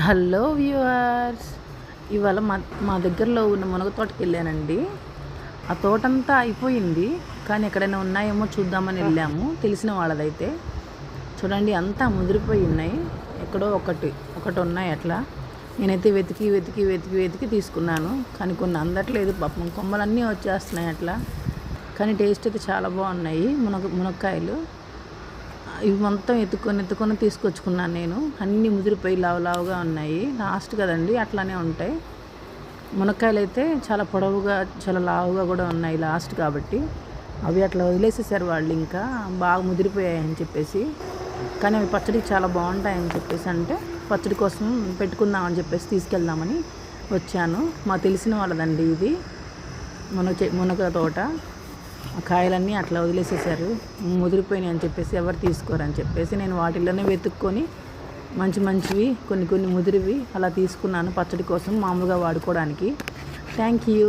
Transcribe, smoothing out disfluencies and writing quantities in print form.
Hello viewers, ఇవాళ మా దగ్గరలో ఉన్న మునగ తోటకి వెళ్ళానండి. ఆ తోటంతా అయిపోయింది, కానీ ఎక్కడైనా ఉన్నాయేమో చూద్దామని వెళ్ళాము. తెలిసిన వాళ్ళదైతే చూడండి, అంతా ముదిరిపోయి ఉన్నాయి. ఎక్కడో ఒకటి ఉన్నాయి అట్లా. నేనైతే వెతికి వెతికి వెతికి వెతికి తీసుకున్నాను, కానీ కొన్ని అందట్లేదు పాపం. కొమ్మలన్నీ వచ్చేస్తున్నాయి అట్లా. కానీ టేస్ట్ అయితే చాలా బాగున్నాయి మునక్కాయలు. ఇవి మొత్తం ఎత్తుకొని తీసుకొచ్చుకున్నాను నేను. అన్నీ ముదిరిపోయి లావుగా ఉన్నాయి. లాస్ట్ కదండి, అట్లానే ఉంటాయి. మునక్కాయలు అయితే చాలా పొడవుగా చాలా లావుగా కూడా ఉన్నాయి లాస్ట్ కాబట్టి. అవి అట్లా వదిలేసేసారు వాళ్ళు, ఇంకా బాగా ముదిరిపోయాయని చెప్పేసి. కానీ అవి పచ్చడికి చాలా బాగుంటాయని చెప్పేసి, అంటే పచ్చడి కోసం పెట్టుకుందామని చెప్పేసి తీసుకెళ్దామని వచ్చాను. మాకు తెలిసిన వాళ్ళదండి ఇది మునగ తోట. కాయలన్నీ అట్లా వదిలేసేసారు, ముదిరిపోయినాయి అని చెప్పేసి, ఎవరు తీసుకోరని చెప్పేసి నేను వాటిల్లోనే వెతుక్కొని మంచివి కొన్ని ముదిరివి అలా తీసుకున్నాను పచ్చడి కోసం, మామూలుగా వాడుకోవడానికి. Thank you.